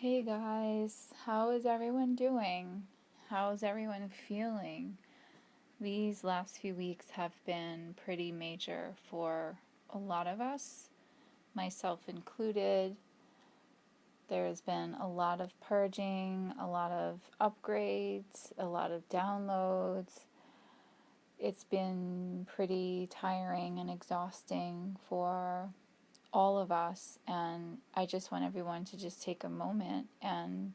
Hey guys, how is everyone doing? How is everyone feeling? These last few weeks have been pretty major for a lot of us, myself included. There's been a lot of purging, a lot of upgrades, a lot of downloads. It's been pretty tiring and exhausting for all of us, and I just want everyone to just take a moment and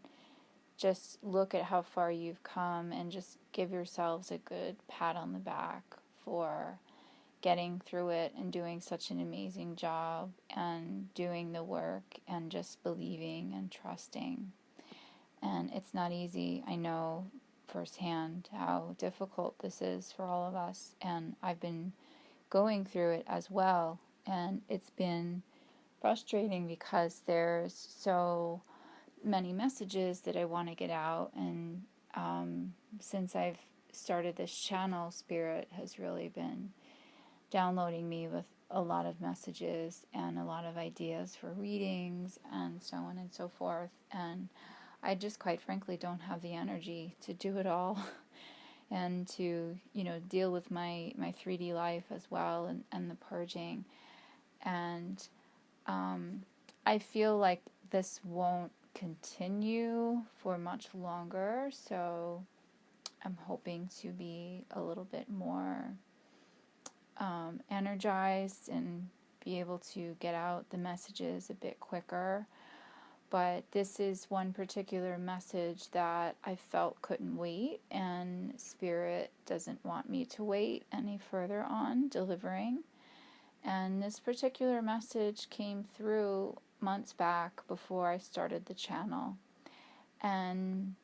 just look at how far you've come and just give yourselves a good pat on the back for getting through it and doing such an amazing job and doing the work and just believing and trusting. And it's not easy. I know firsthand how difficult this is for all of us, and I've been going through it as well. And it's been frustrating because there's so many messages that I want to get out, and since I've started this channel, Spirit has really been downloading me with a lot of messages and a lot of ideas for readings and so on and so forth, and I just quite frankly don't have the energy to do it all and to deal with my 3D life as well, and the purging, and I feel like this won't continue for much longer, so I'm hoping to be a little bit more energized and be able to get out the messages a bit quicker. But this is one particular message that I felt couldn't wait, and Spirit doesn't want me to wait any further on delivering. And this particular message came through months back before I started the channel. And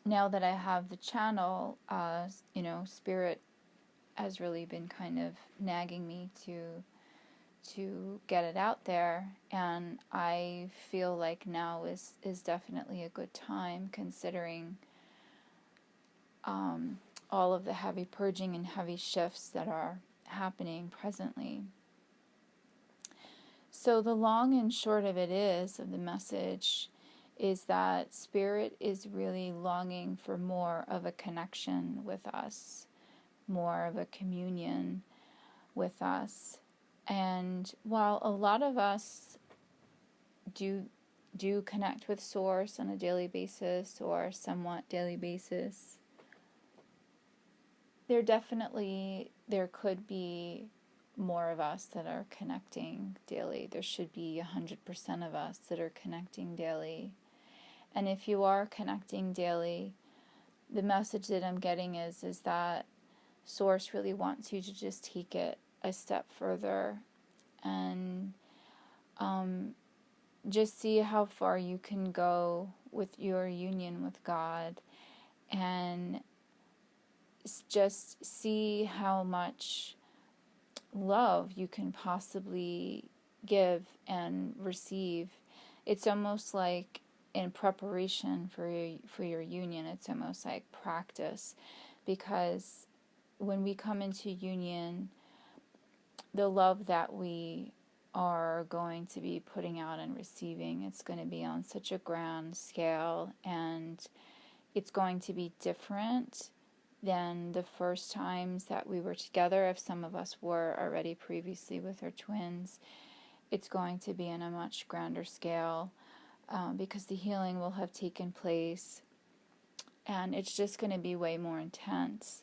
now that I have the channel, Spirit has really been kind of nagging me to get it out there. And I feel like now is definitely a good time, considering all of the heavy purging and heavy shifts that are happening presently. So the long and short of it is, of the message, is that Spirit is really longing for more of a connection with us, more of a communion with us. And while a lot of us do connect with Source on a daily basis or somewhat daily basis, there could be more of us that are connecting daily. There should be 100% of us that are connecting daily. And if you are connecting daily, the message that I'm getting is that Source really wants you to just take it a step further and just see how far you can go with your union with God, and just see how much love you can possibly give and receive. It's almost like in preparation for your union, it's almost like practice, because when we come into union, the love that we are going to be putting out and receiving, it's going to be on such a grand scale, and it's going to be different than the first times that we were together. If some of us were already previously with our twins, it's going to be in a much grander scale, because the healing will have taken place, and it's just going to be way more intense.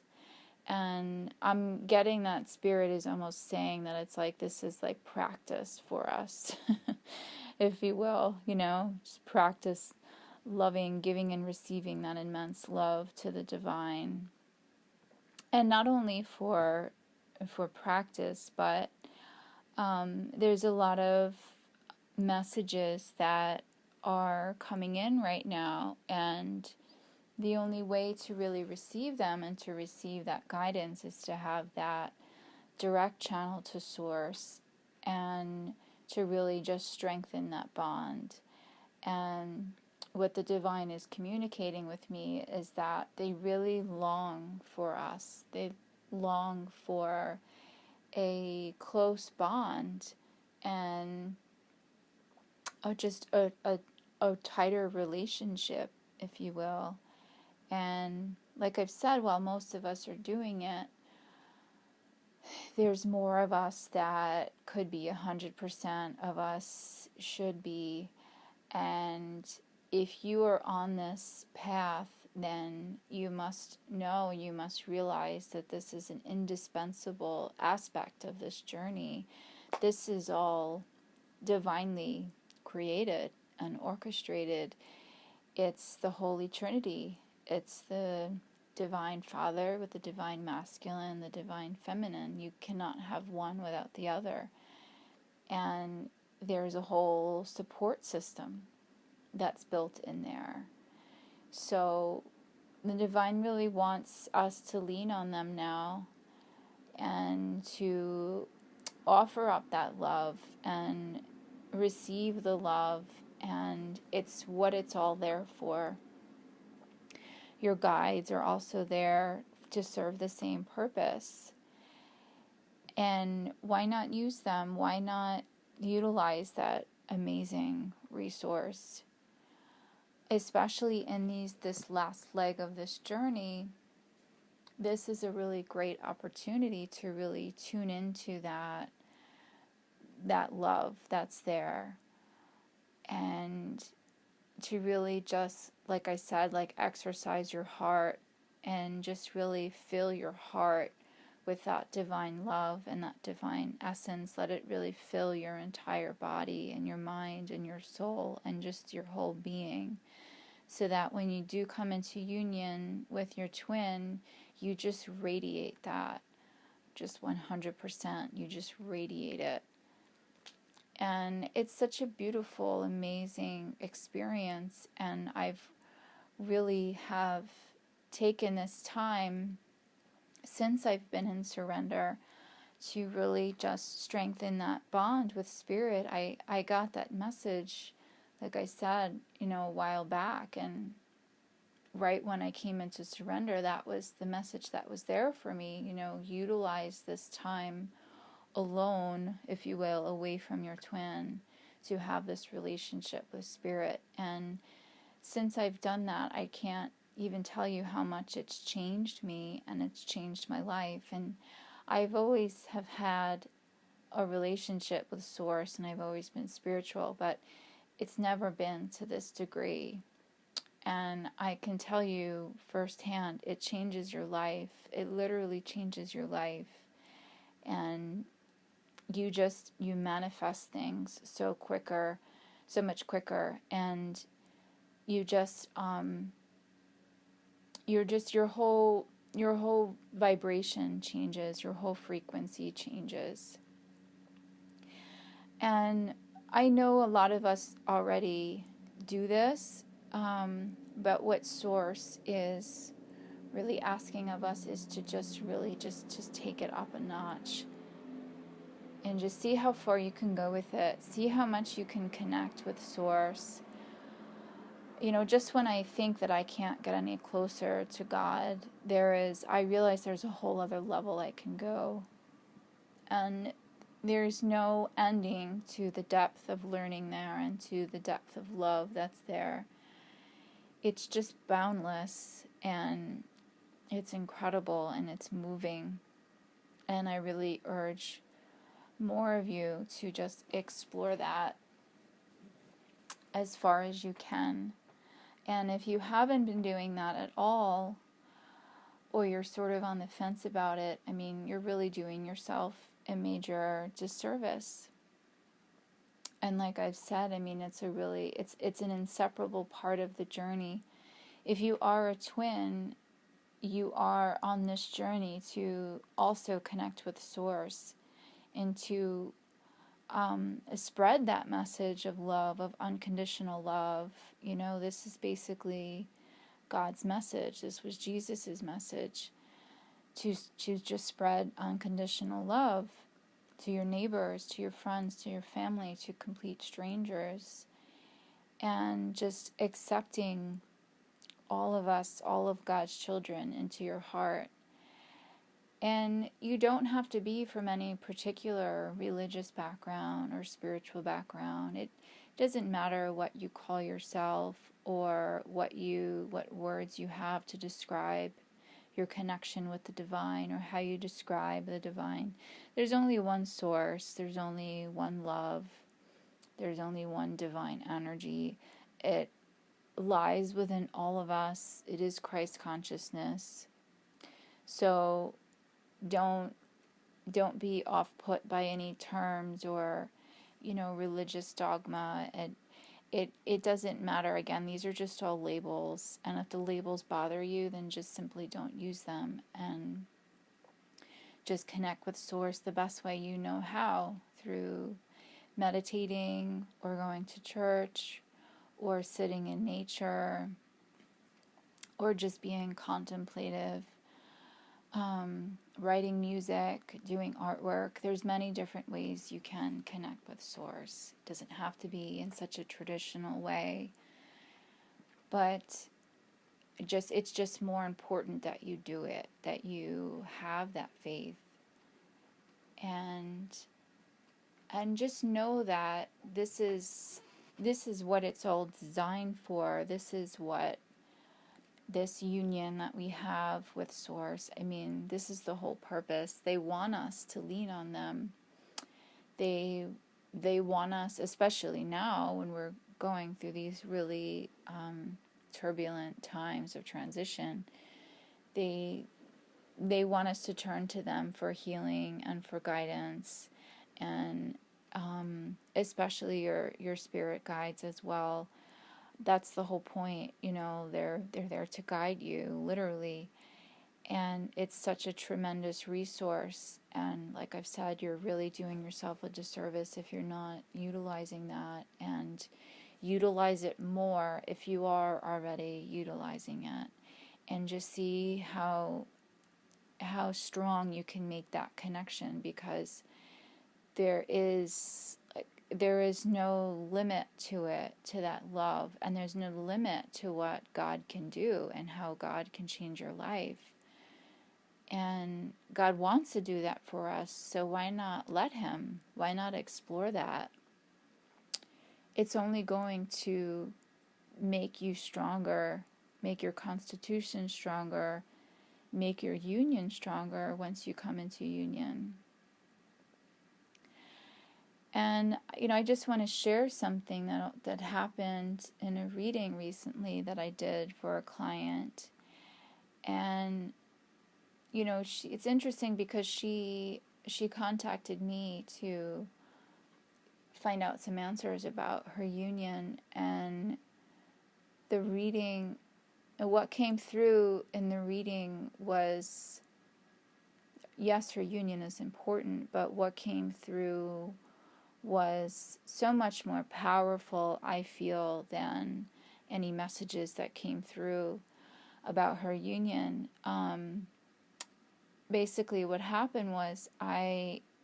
And I'm getting that Spirit is almost saying that it's like this is like practice for us, if you will, just practice loving, giving, and receiving that immense love to the divine. And not only for practice, but there's a lot of messages that are coming in right now, and the only way to really receive them and to receive that guidance is to have that direct channel to Source, and to really just strengthen that bond. And what the divine is communicating with me is that they really long for us. They long for a close bond and just a a tighter relationship, if you will. And like I've said, while most of us are doing it, there's more of us that could be 100% of us should be. And if you are on this path, then you must know, you must realize that this is an indispensable aspect of this journey. This is all divinely created and orchestrated. It's the Holy Trinity. It's the divine Father with the divine masculine, the divine feminine. You cannot have one without the other. And there's a whole support system that's built in there. So the divine really wants us to lean on them now and to offer up that love and receive the love, and it's what it's all there for. Your guides are also there to serve the same purpose. And why not use them? Why not utilize that amazing resource? Especially in this last leg of this journey, this is a really great opportunity to really tune into that love that's there, and to really just, like I said, like exercise your heart and just really fill your heart with that divine love and that divine essence. Let it really fill your entire body and your mind and your soul and just your whole being, so that when you do come into union with your twin, you just radiate that, just 100%. You just radiate it. And it's such a beautiful, amazing experience. And I've really have taken this time since I've been in surrender to really just strengthen that bond with Spirit. I got that message, like I said, a while back. And right when I came into surrender, that was the message that was there for me. Utilize this time alone, if you will, away from your twin, to have this relationship with Spirit. And since I've done that, I can't even tell you how much it's changed me, and it's changed my life. And I've always have had a relationship with Source, and I've always been spiritual, but it's never been to this degree. And I can tell you firsthand, it changes your life. It literally changes your life. And you manifest things so much quicker, and your whole vibration changes, your whole frequency changes. And I know a lot of us already do this, but what Source is really asking of us is to just really just take it up a notch. And just see how far you can go with it. See how much you can connect with Source. Just when I think that I can't get any closer to God, I realize there's a whole other level I can go. And there's no ending to the depth of learning there and to the depth of love that's there. It's just boundless, and it's incredible, and it's moving. And I really urge more of you to just explore that as far as you can. And if you haven't been doing that at all, or you're sort of on the fence about it, you're really doing yourself a major disservice. And like I've said, it's an inseparable part of the journey. If you are a twin, you are on this journey to also connect with Source, and to spread that message of love, of unconditional love. This is basically God's message. This was Jesus's message, to just spread unconditional love to your neighbors, to your friends, to your family, to complete strangers, and just accepting all of us, all of God's children, into your heart. And you don't have to be from any particular religious background or spiritual background. It Doesn't matter what you call yourself or what words you have to describe your connection with the divine or how you describe the divine. There's only one source, there's only one love, there's only one divine energy. It lies within all of us. It is Christ consciousness. So don't be off put by any terms or religious dogma. It doesn't matter. Again, these are just all labels, and if the labels bother you, then just simply don't use them and just connect with source the best way you know how, through meditating or going to church or sitting in nature or just being contemplative, writing music, doing artwork. There's many different ways you can connect with source. It doesn't have to be in such a traditional way, but it's just more important that you do it, that you have that faith, and just know that this is what it's all designed for. This is what this union that we have with source, I mean, this is the whole purpose. They want us to lean on them. They want us, especially now when we're going through these really turbulent times of transition, they want us to turn to them for healing and for guidance, and especially your spirit guides as well. That's the whole point, they're there to guide you, literally. And it's such a tremendous resource. And like I've said, you're really doing yourself a disservice if you're not utilizing that. And utilize it more if you are already utilizing it. And just see how strong you can make that connection, because there is no limit to it, to that love, and there's no limit to what God can do and how God can change your life. And God wants to do that for us, so why not let Him? Why not explore that? It's only going to make you stronger, make your constitution stronger, make your union stronger once you come into union. And, I just want to share something that happened in a reading recently that I did for a client. And, it's interesting because she contacted me to find out some answers about her union, and the reading, what came through in the reading was, yes, her union is important, but what came through was so much more powerful, I feel, than any messages that came through about her union. Basically what happened was,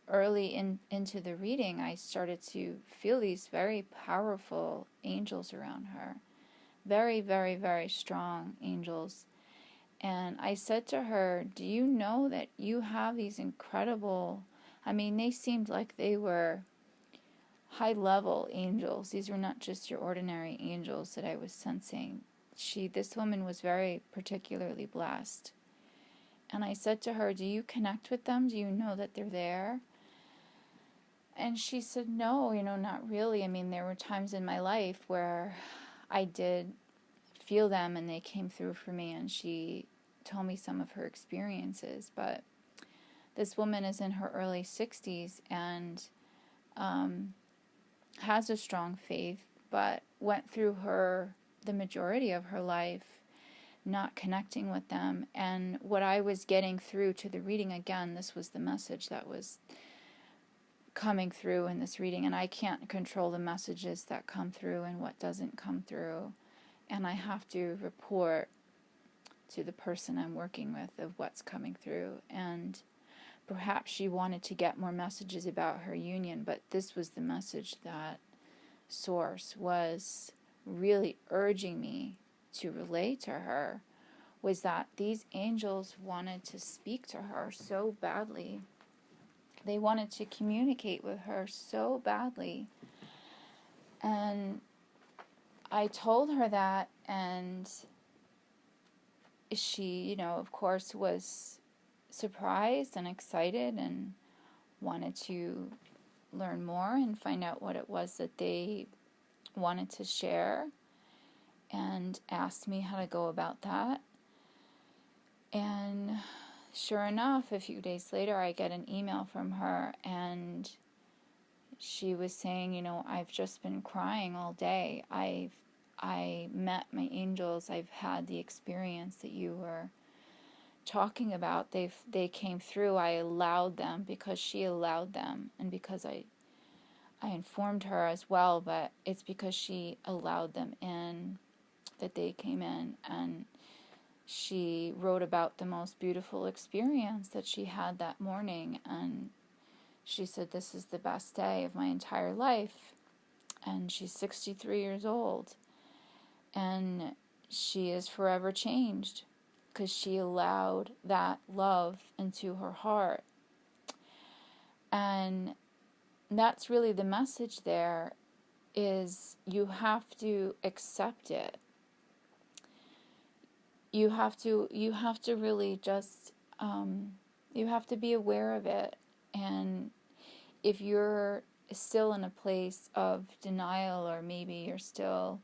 early into the reading, I started to feel these very powerful angels around her. Very, very, very strong angels. And I said to her, do you know that you have these incredible, they seemed like they were high-level angels. These were not just your ordinary angels that I was sensing. This woman was very particularly blessed. And I said to her, do you connect with them? Do you know that they're there? And she said, no, not really. There were times in my life where I did feel them and they came through for me, and she told me some of her experiences. But this woman is in her early 60s and has a strong faith, but went through the majority of her life not connecting with them. And what I was getting through to the reading, again, this was the message that was coming through in this reading, and I can't control the messages that come through and what doesn't come through, and I have to report to the person I'm working with of what's coming through. And perhaps she wanted to get more messages about her union, but this was the message that Source was really urging me to relay to her, was that these angels wanted to speak to her so badly. They wanted to communicate with her so badly. And I told her that, and she, of course, was surprised and excited and wanted to learn more and find out what it was that they wanted to share, and asked me how to go about that. And sure enough, a few days later, I get an email from her, and she was saying, I've just been crying all day. I met my angels. I've had the experience that you were talking about. They came through. I allowed them because she allowed them, and because I informed her as well, but it's because she allowed them in that they came in. And she wrote about the most beautiful experience that she had that morning, and she said, this is the best day of my entire life. And she's 63 years old, and she is forever changed because she allowed that love into her heart. And that's really the message there, is you have to accept it. You have to really just, you have to be aware of it. And if you're still in a place of denial, or maybe you're still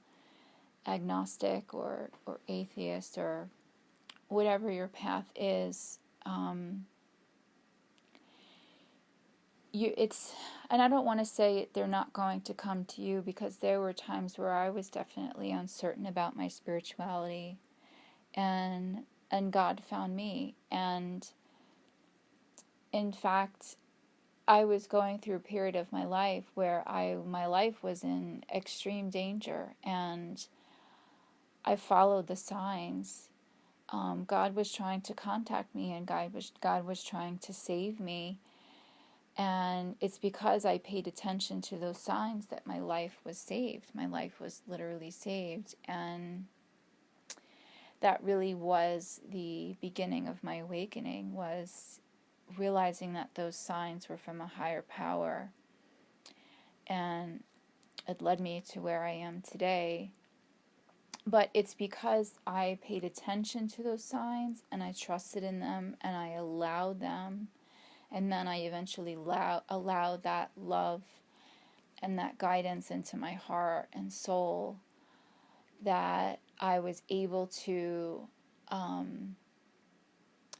agnostic or atheist, or whatever your path is, and I don't want to say they're not going to come to you, because there were times where I was definitely uncertain about my spirituality, and God found me. And in fact, I was going through a period of my life where my life was in extreme danger, and I followed the signs. God was trying to contact me, and God was trying to save me. And it's because I paid attention to those signs that my life was saved. My life was literally saved. And that really was the beginning of my awakening, was realizing that those signs were from a higher power. And it led me to where I am today. But it's because I paid attention to those signs, and I trusted in them, and I allowed them. And then I eventually allowed that love and that guidance into my heart and soul, that I was able to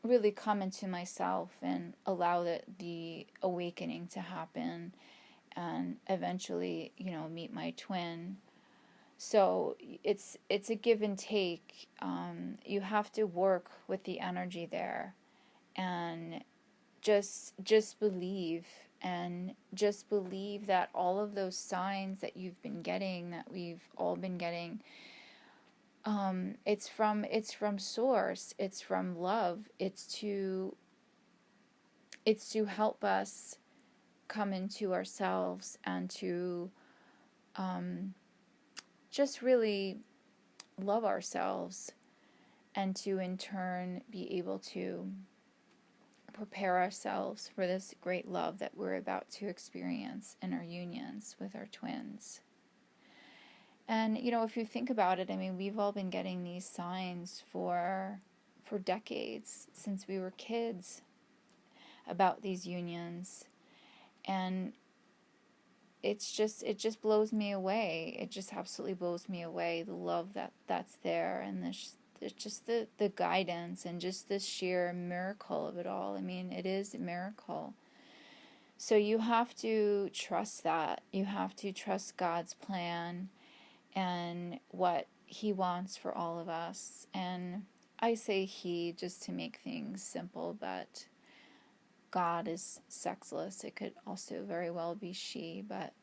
really come into myself and allow the awakening to happen, and eventually, meet my twin. So it's a give and take. You have to work with the energy there, and just believe, and just believe that all of those signs that you've been getting, that we've all been getting, it's from source. It's from love. It's to help us come into ourselves, and to just really love ourselves, and to in turn be able to prepare ourselves for this great love that we're about to experience in our unions with our twins. And, if you think about it, I mean, we've all been getting these signs for decades, since we were kids, about these unions. And it just blows me away. It just absolutely blows me away, the love that's there, and it's just the guidance, and just the sheer miracle of it all. I mean, it is a miracle. So you have to trust that. You have to trust God's plan and what He wants for all of us. And I say He just to make things simple, but God is sexless. It could also very well be she, but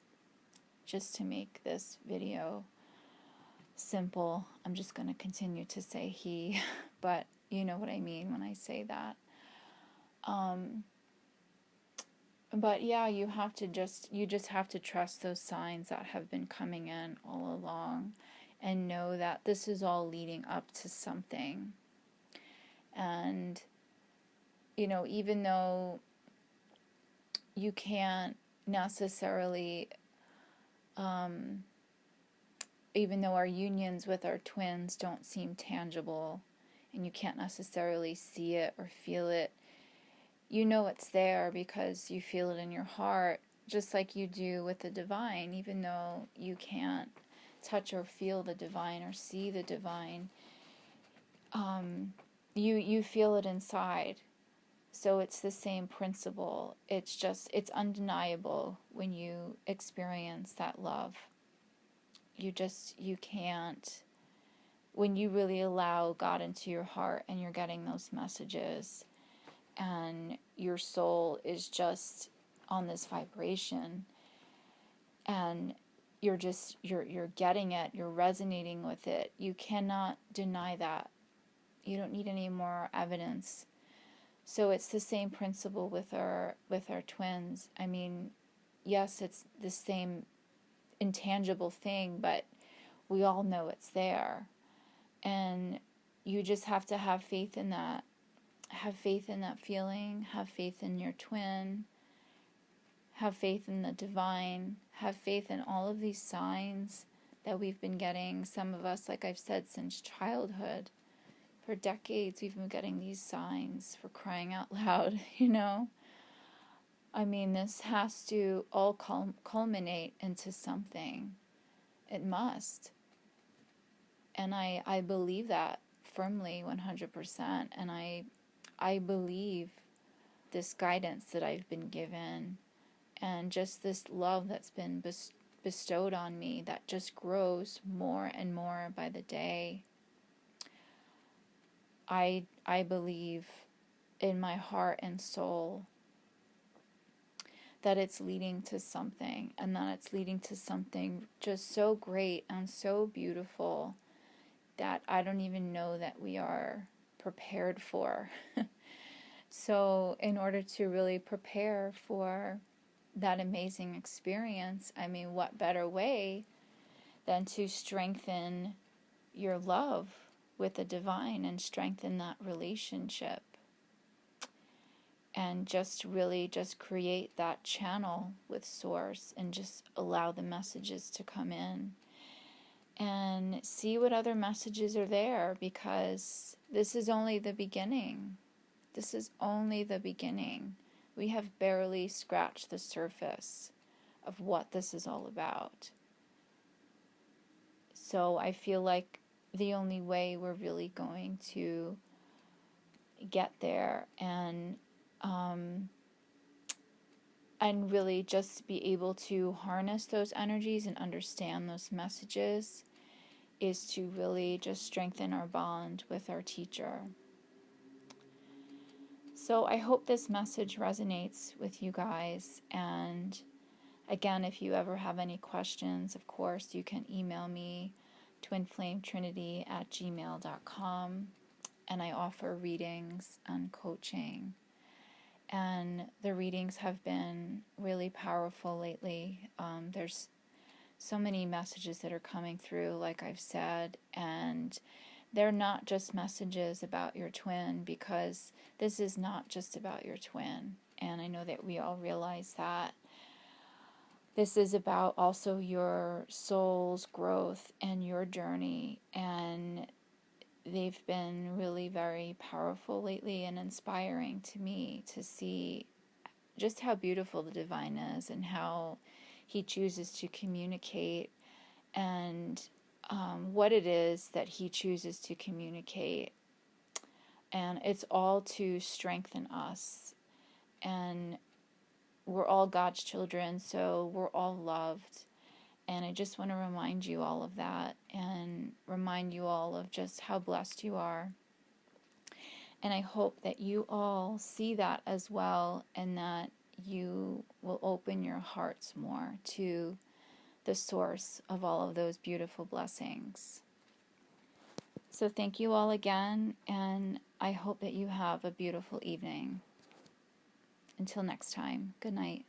just to make this video simple, I'm just going to continue to say He, but you know what I mean when I say that. But yeah, you just have to trust those signs that have been coming in all along, and know that this is all leading up to something. And, even though you can't necessarily even though our unions with our twins don't seem tangible and you can't necessarily see it or feel it, you know it's there because you feel it in your heart, just like you do with the divine. Even though you can't touch or feel the divine or see the divine, you feel it inside. So it's the same principle. It's undeniable when you experience that love. You can't, when you really allow God into your heart and you're getting those messages and your soul is just on this vibration and you're getting it, you're resonating with it. You cannot deny that. You don't need any more evidence. So it's the same principle with our twins. I mean, yes, it's the same intangible thing, but we all know it's there. And you just have to have faith in that. Have faith in that feeling, have faith in your twin, have faith in the divine, have faith in all of these signs that we've been getting. Some of us, like I've said, since childhood. For decades, we've been getting these signs, for crying out loud, you know? I mean, this has to all culminate into something. It must. And I believe that firmly, 100%. And I believe this guidance that I've been given and just this love that's been bestowed on me that just grows more and more by the day. I believe in my heart and soul that it's leading to something, and that it's leading to something just so great and so beautiful that I don't even know that we are prepared for. So in order to really prepare for that amazing experience, I mean, what better way than to strengthen your love with the divine and strengthen that relationship and just really just create that channel with Source and just allow the messages to come in and see what other messages are there, because this is only the beginning. This is only the beginning. We have barely scratched the surface of what this is all about. So I feel like the only way we're really going to get there and really just be able to harness those energies and understand those messages is to really just strengthen our bond with our teacher. So I hope this message resonates with you guys. And again, if you ever have any questions, of course, you can email me, twinflametrinity@gmail.com. And I offer readings and coaching. And the readings have been really powerful lately. There's so many messages that are coming through, like I've said, and they're not just messages about your twin, because this is not just about your twin. And I know that we all realize that. This is about also your soul's growth and your journey, and they've been really very powerful lately and inspiring to me to see just how beautiful the divine is and how he chooses to communicate and what it is that he chooses to communicate. And it's all to strengthen us. And we're all God's children, so we're all loved. And I just want to remind you all of that and remind you all of just how blessed you are. And I hope that you all see that as well, and that you will open your hearts more to the source of all of those beautiful blessings. So thank you all again, and I hope that you have a beautiful evening. Until next time, good night.